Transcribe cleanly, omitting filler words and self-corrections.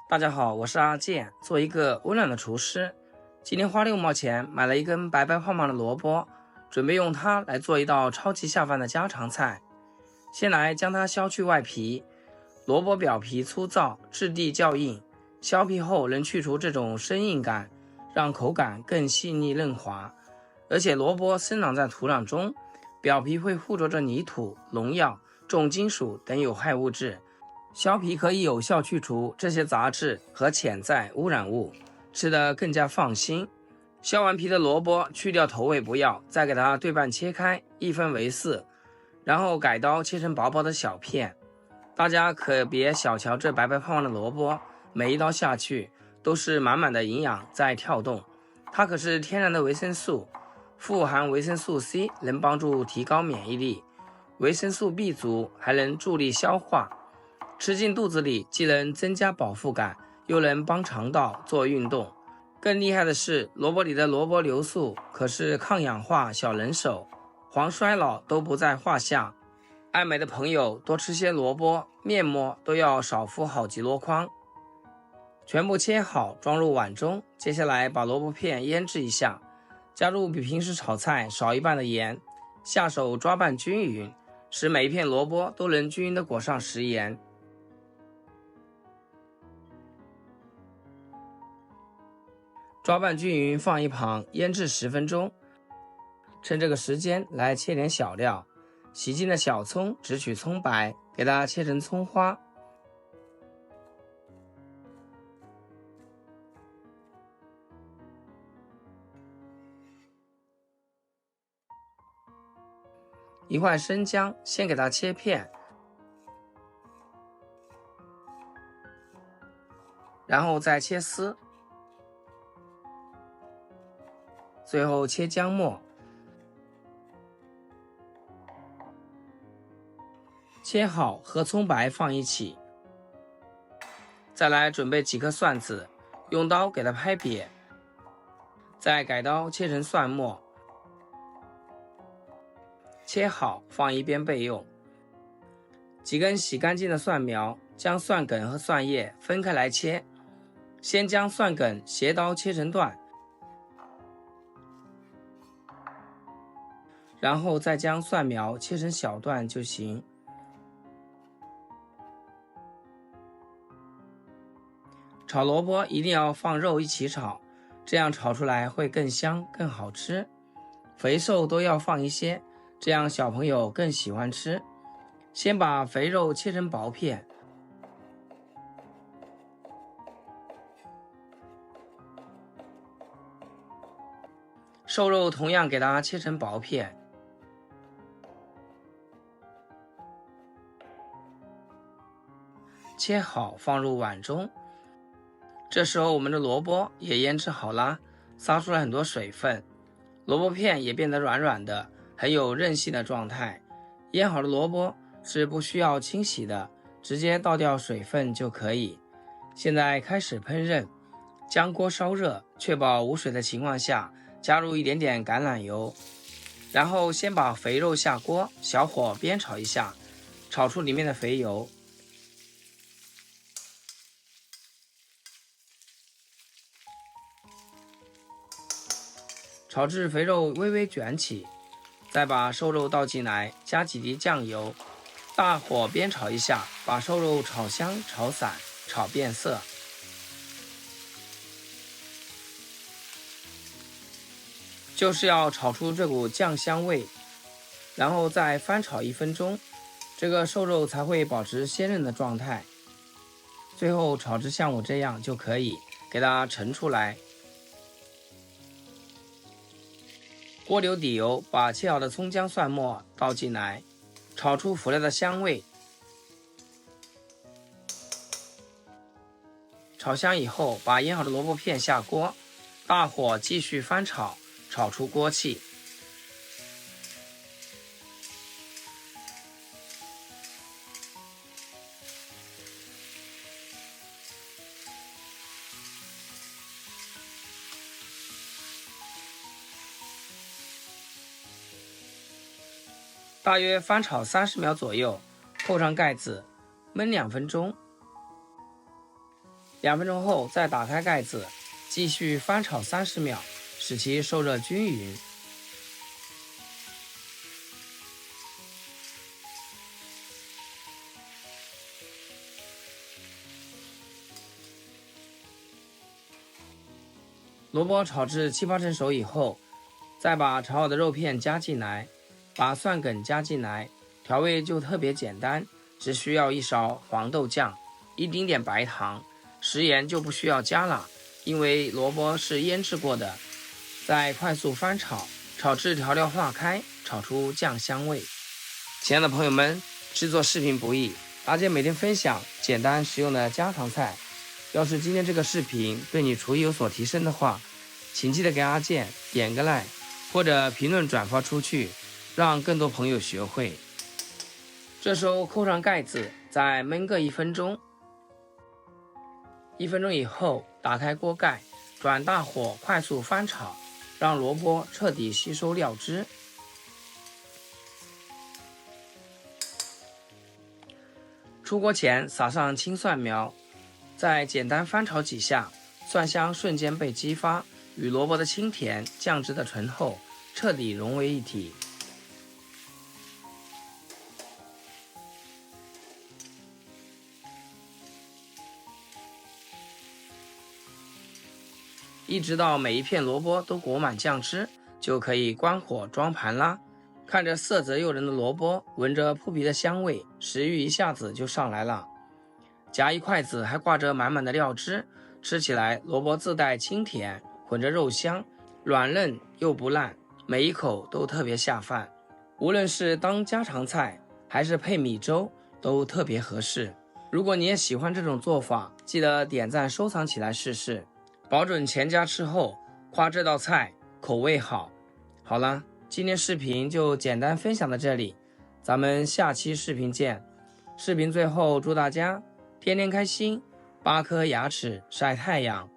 大家好，我是阿健，做一个温暖的厨师。今天花6毛钱买了一根白白胖胖的萝卜，准备用它来做一道超级下饭的家常菜。先来将它削去外皮，萝卜表皮粗糙，质地较硬，削皮后能去除这种生硬感，让口感更细腻嫩滑。而且萝卜生长在土壤中，表皮会附着着泥土、农药、重金属等有害物质。削皮可以有效去除这些杂质和潜在污染物，吃得更加放心。削完皮的萝卜去掉头尾不要，再给它对半切开，1分为4，然后改刀切成薄薄的小片。大家可别小瞧这白白胖胖的萝卜，每一刀下去都是满满的营养在跳动。它可是天然的维生素，富含维生素 C， 能帮助提高免疫力；维生素 B 族，还能助力消化。吃进肚子里，既能增加饱腹感，又能帮肠道做运动。更厉害的是，萝卜里的萝卜硫素可是抗氧化小能手，防衰老都不在话下。爱美的朋友多吃些萝卜，面膜都要少敷好几箩筐。全部切好，装入碗中。接下来把萝卜片腌制一下，加入比平时炒菜少1半的盐，下手抓拌均匀，使每一片萝卜都能均匀地裹上食盐。抓拌均匀放一旁，腌制10分钟。趁这个时间来切点小料，洗净的小葱只取葱白，给它切成葱花。1块生姜，先给它切片，然后再切丝，最后切姜末。切好和葱白放一起。再来准备几颗蒜子，用刀给它拍瘪，再改刀切成蒜末，切好放一边备用。几根洗干净的蒜苗，将蒜梗和蒜叶分开来切，先将蒜梗斜刀切成段，然后再将蒜苗切成小段就行。炒萝卜一定要放肉一起炒，这样炒出来会更香更好吃。肥瘦都要放一些，这样小朋友更喜欢吃。先把肥肉切成薄片，瘦肉同样给它切成薄片。切好放入碗中。这时候我们的萝卜也腌制好啦，撒出来很多水分，萝卜片也变得软软的，很有韧性的状态。腌好的萝卜是不需要清洗的，直接倒掉水分就可以。现在开始烹饪，将锅烧热，确保无水的情况下，加入一点点橄榄油，然后先把肥肉下锅，小火煸炒一下，炒出里面的肥油。炒至肥肉微微卷起，再把瘦肉倒进来，加几滴酱油，大火煸炒一下，把瘦肉炒香、炒散、炒变色。就是要炒出这股酱香味，然后再翻炒1分钟，这个瘦肉才会保持鲜嫩的状态。最后炒至像我这样就可以，给它盛出来。锅留底油，把切好的葱姜蒜末倒进来，炒出辅料的香味。炒香以后，把腌好的萝卜片下锅，大火继续翻炒，炒出锅气。大约翻炒30秒左右，扣上盖子，焖2分钟。2分钟后再打开盖子，继续翻炒30秒，使其受热均匀。萝卜炒至7、8成熟以后，再把炒好的肉片加进来，把蒜梗加进来，调味就特别简单，只需要1勺黄豆酱，一丁点白糖，食盐就不需要加了，因为萝卜是腌制过的。再快速翻炒，炒至调料化开，炒出酱香味。亲爱的朋友们，制作视频不易，阿健每天分享简单实用的家常菜。要是今天这个视频对你厨艺有所提升的话，请记得给阿健点个 like， 或者评论转发出去，让更多朋友学会。这时候扣上盖子，再焖个1分钟。1分钟以后，打开锅盖，转大火快速翻炒，让萝卜彻底吸收料汁。出锅前撒上青蒜苗，再简单翻炒几下，蒜香瞬间被激发，与萝卜的清甜、酱汁的醇厚彻底融为一体。一直到每一片萝卜都裹满酱汁，就可以关火装盘啦。看着色泽诱人的萝卜，闻着扑鼻的香味，食欲一下子就上来了。夹一筷子还挂着满满的料汁，吃起来萝卜自带清甜，混着肉香，软嫩又不烂，每一口都特别下饭。无论是当家常菜还是配米粥，都特别合适。如果你也喜欢这种做法，记得点赞收藏起来试试，保准全家吃后夸这道菜口味好。好了，今天视频就简单分享到这里，咱们下期视频见。视频最后祝大家天天开心，8颗牙齿晒太阳。